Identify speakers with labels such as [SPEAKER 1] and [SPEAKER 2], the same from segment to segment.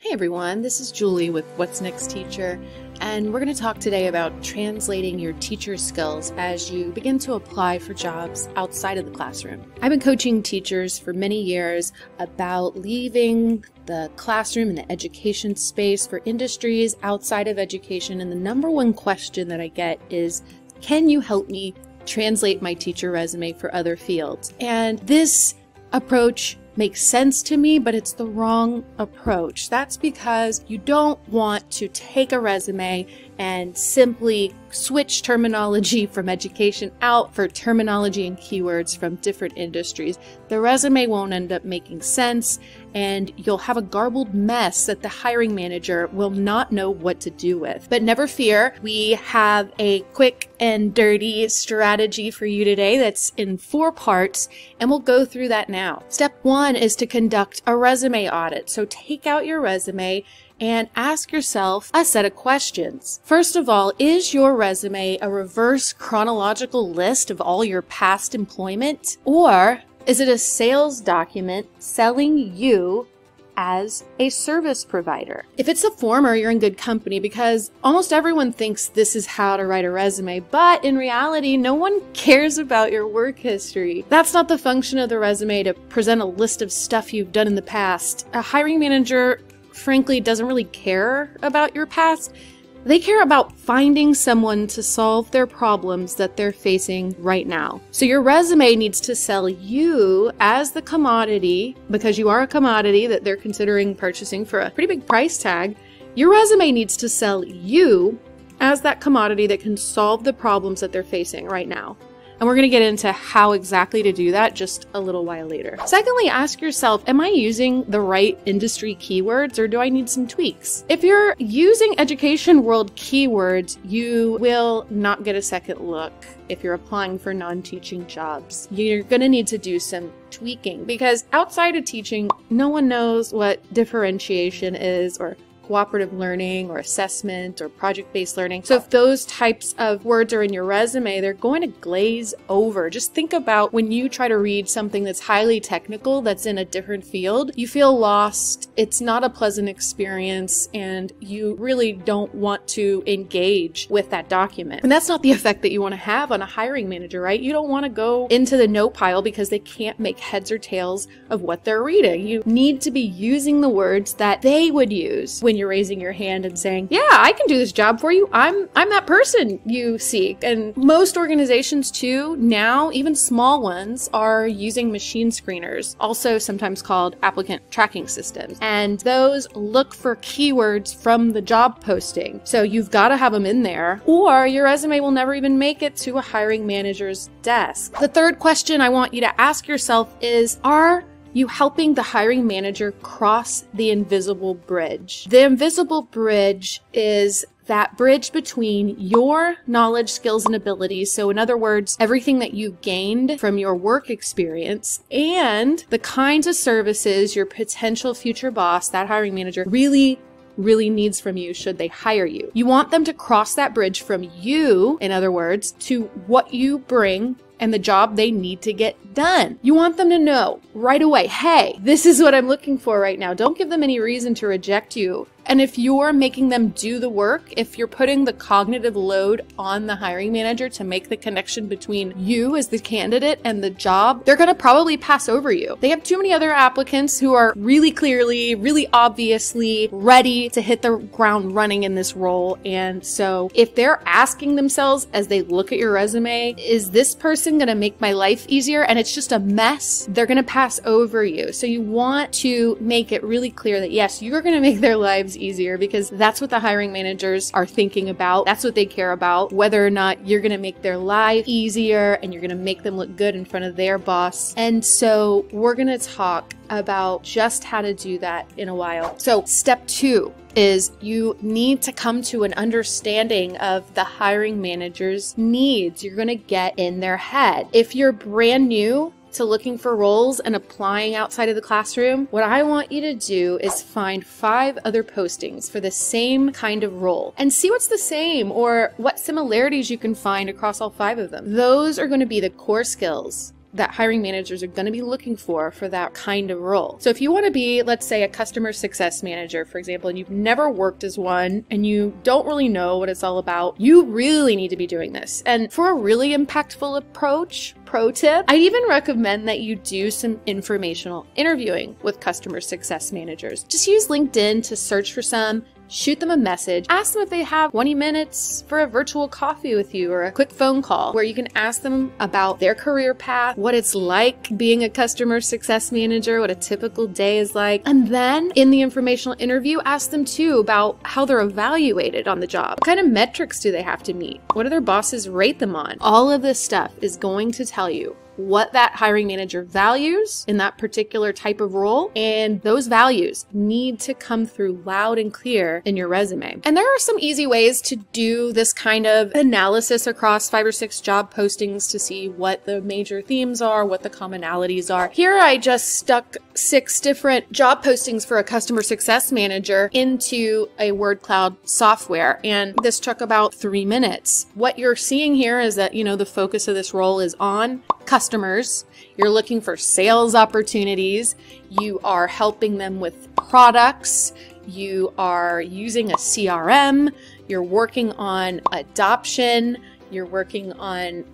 [SPEAKER 1] Hey everyone, this is Julie with What's Next Teacher, and we're going to talk today about translating your teacher skills as you begin to apply for jobs outside of the classroom. I've been coaching teachers for many years about leaving the classroom and the education space for industries outside of education, and the number one question that I get is, can you help me translate my teacher resume for other fields? And this approach makes sense to me, but it's the wrong approach. That's because you don't want to take a resume and simply switch terminology from education out for terminology and keywords from different industries. The resume won't end up making sense, and you'll have a garbled mess that the hiring manager will not know what to do with. But never fear, we have a quick and dirty strategy for you today that's in 4 parts, and we'll go through that now. Step 1 is to conduct a resume audit. So take out your resume and ask yourself a set of questions. First of all, is your resume a reverse chronological list of all your past employment? Or is it a sales document selling you as a service provider? If it's the former, you're in good company because almost everyone thinks this is how to write a resume, but in reality, no one cares about your work history. That's not the function of the resume, to present a list of stuff you've done in the past. A hiring manager, frankly, doesn't really care about your past. They care about finding someone to solve their problems that they're facing right now. So your resume needs to sell you as the commodity, because you are a commodity that they're considering purchasing for a pretty big price tag. Your resume needs to sell you as that commodity that can solve the problems that they're facing right now. And we're going to get into how exactly to do that just a little while later. Secondly, ask yourself, am I using the right industry keywords, or do I need some tweaks? If you're using education world keywords, you will not get a second look if you're applying for non-teaching jobs. You're going to need to do some tweaking, because outside of teaching, no one knows what differentiation is, or cooperative learning, or assessment, or project-based learning. So if those types of words are in your resume, they're going to glaze over. Just think about when you try to read something that's highly technical, that's in a different field, you feel lost, it's not a pleasant experience, and you really don't want to engage with that document. And that's not the effect that you want to have on a hiring manager, right? You don't want to go into the no pile because they can't make heads or tails of what they're reading. You need to be using the words that they would use when you're raising your hand and saying, yeah, I can do this job for you. I'm that person you seek. And most organizations too, now, even small ones, are using machine screeners, also sometimes called applicant tracking systems. And those look for keywords from the job posting. So you've got to have them in there, or your resume will never even make it to a hiring manager's desk. The third question I want you to ask yourself is, are you helping the hiring manager cross the invisible bridge? The invisible bridge is that bridge between your knowledge, skills, and abilities. So in other words, everything that you gained from your work experience, and the kinds of services your potential future boss, that hiring manager, really needs from you should they hire you. You want them to cross that bridge from you, in other words, to what you bring and the job they need to get done. You want them to know right away, hey, this is what I'm looking for right now. Don't give them any reason to reject you. And if you're making them do the work, if you're putting the cognitive load on the hiring manager to make the connection between you as the candidate and the job, they're going to probably pass over you. They have too many other applicants who are really clearly, really obviously ready to hit the ground running in this role. And so if they're asking themselves as they look at your resume, is this person going to make my life easier? And it's just a mess, they're going to pass over you. So you want to make it really clear that yes, you're going to make their lives easier, because that's what the hiring managers are thinking about. That's what they care about, whether or not you're going to make their life easier and you're going to make them look good in front of their boss. And so we're going to talk about just how to do that in a while. So step 2 is you need to come to an understanding of the hiring manager's needs. You're going to get in their head. If you're brand new to looking for roles and applying outside of the classroom, what I want you to do is find 5 other postings for the same kind of role and see what's the same or what similarities you can find across all 5 of them. Those are going to be the core skills that hiring managers are going to be looking for that kind of role. So if you want to be, let's say, a customer success manager, for example, and you've never worked as one and you don't really know what it's all about, you really need to be doing this. And for a really impactful approach, pro tip, I even recommend that you do some informational interviewing with customer success managers. Just use LinkedIn to search for some, shoot them a message, ask them if they have 20 minutes for a virtual coffee with you or a quick phone call where you can ask them about their career path, what it's like being a customer success manager, what a typical day is like. And then in the informational interview, ask them too about how they're evaluated on the job. What kind of metrics do they have to meet? What do their bosses rate them on? All of this stuff is going to tell you what that hiring manager values in that particular type of role, and those values need to come through loud and clear in your resume. And there are some easy ways to do this kind of analysis across 5 or 6 job postings to see what the major themes are, what the commonalities are. Here I just stuck 6 different job postings for a customer success manager into a word cloud software, and this took about 3 minutes. What you're seeing here is that, the focus of this role is on customers. You're looking for sales opportunities. You are helping them with products. You are using a CRM. You're working on adoption. You're working on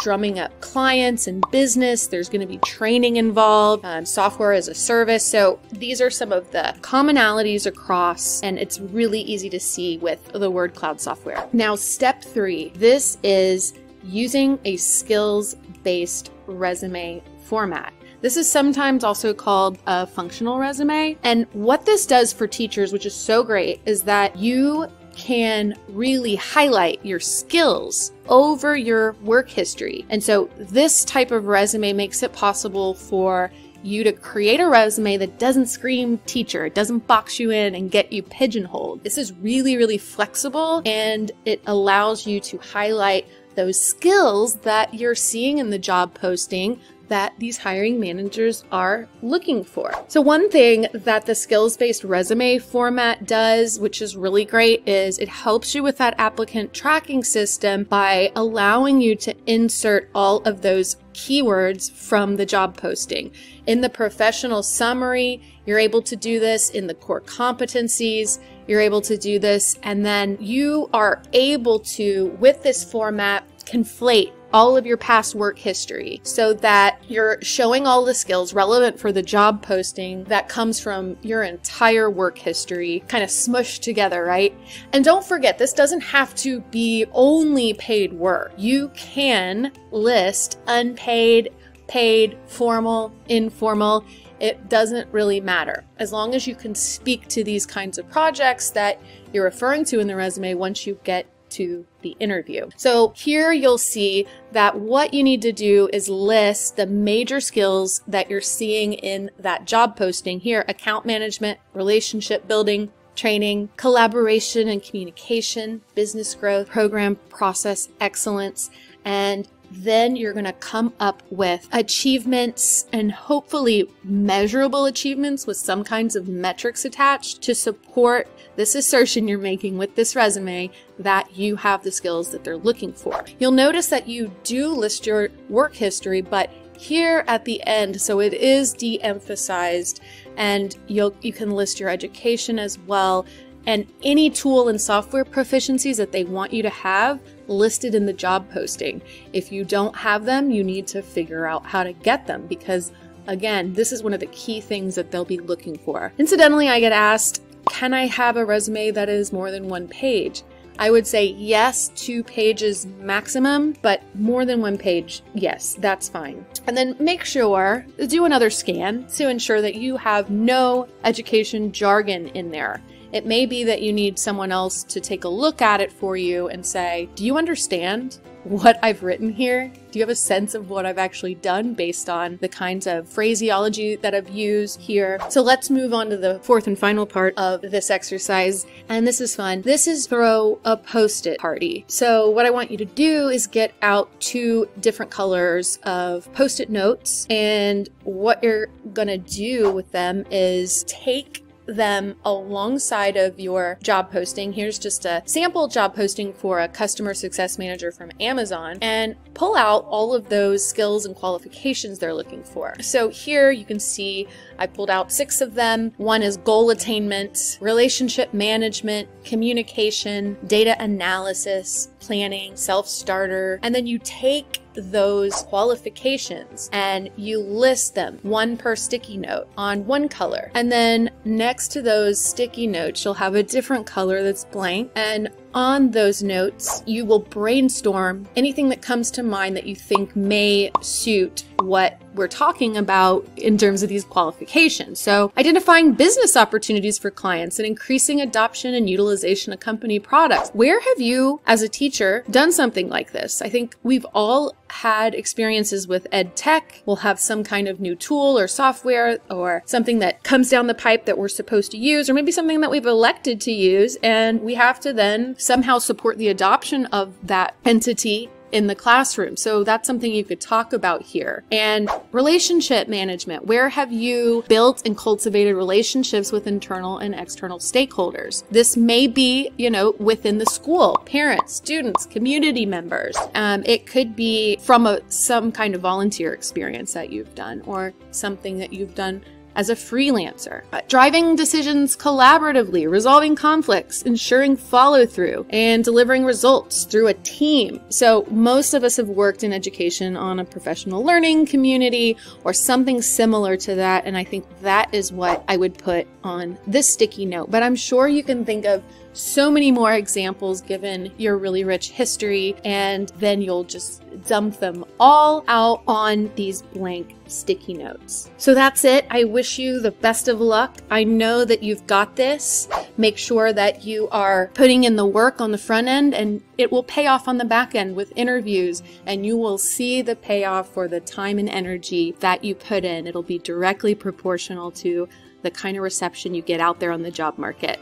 [SPEAKER 1] drumming up clients and business. There's going to be training involved, software as a service. So these are some of the commonalities across, and it's really easy to see with the word cloud software. Now, step 3, this is using a skills-based resume format. This is sometimes also called a functional resume. And what this does for teachers, which is so great, is that you can really highlight your skills over your work history. And so this type of resume makes it possible for you to create a resume that doesn't scream teacher, it doesn't box you in and get you pigeonholed. This is really, really flexible, and it allows you to highlight those skills that you're seeing in the job posting that these hiring managers are looking for. So one thing that the skills-based resume format does, which is really great, is it helps you with that applicant tracking system by allowing you to insert all of those keywords from the job posting. In the professional summary, you're able to do this. In the core competencies, you're able to do this. And then you are able to, with this format, conflate all of your past work history so that you're showing all the skills relevant for the job posting that comes from your entire work history, kind of smushed together, right? And don't forget, this doesn't have to be only paid work. You can list unpaid, paid, formal, informal. It doesn't really matter. As long as you can speak to these kinds of projects that you're referring to in the resume once you get to the interview. So here you'll see that what you need to do is list the major skills that you're seeing in that job posting here: account management, relationship building, training, collaboration and communication, business growth, program process excellence, and then you're going to come up with achievements, and hopefully measurable achievements with some kinds of metrics attached to support this assertion you're making with this resume that you have the skills that they're looking for. You'll notice that you do list your work history, but here at the end, so it is de-emphasized, and you can list your education as well, and any tool and software proficiencies that they want you to have listed in the job posting. If you don't have them, you need to figure out how to get them, because again, this is one of the key things that they'll be looking for. Incidentally, I get asked, can I have a resume that is more than 1 page? I would say yes, 2 pages maximum, but more than 1 page, yes, that's fine. And then make sure to do another scan to ensure that you have no education jargon in there. It may be that you need someone else to take a look at it for you and say, do you understand what I've written here? Do you have a sense of what I've actually done based on the kinds of phraseology that I've used here? So let's move on to the 4th and final part of this exercise. And this is fun. This is throw a post-it party. So what I want you to do is get out 2 different colors of post-it notes. And what you're gonna do with them is take them alongside of your job posting. Here's just a sample job posting for a customer success manager from Amazon, and pull out all of those skills and qualifications they're looking for. So here you can see I pulled out 6 of them. One is goal attainment, relationship management, communication, data analysis, planning, self-starter, and then you take those qualifications and you list them, one per sticky note on one color. And then next to those sticky notes, you'll have a different color that's blank. And on those notes, you will brainstorm anything that comes to mind that you think may suit what we're talking about in terms of these qualifications. So identifying business opportunities for clients and increasing adoption and utilization of company products. Where have you, as a teacher, done something like this? I think we've all had experiences with ed tech. We'll have some kind of new tool or software or something that comes down the pipe that we're supposed to use, or maybe something that we've elected to use, and we have to then somehow support the adoption of that entity in the classroom. So that's something you could talk about here. And relationship management. Where have you built and cultivated relationships with internal and external stakeholders? This may be, within the school, parents, students, community members. It could be from some kind of volunteer experience that you've done, or something that you've done as a freelancer. Driving decisions collaboratively, resolving conflicts, ensuring follow-through, and delivering results through a team. So most of us have worked in education on a professional learning community or something similar to that, and I think that is what I would put on this sticky note. But I'm sure you can think of so many more examples given your really rich history, and then you'll just dump them all out on these blank sticky notes. So that's it. I wish you the best of luck. I know that you've got this. Make sure that you are putting in the work on the front end, and it will pay off on the back end with interviews, and you will see the payoff for the time and energy that you put in. It'll be directly proportional to the kind of reception you get out there on the job market.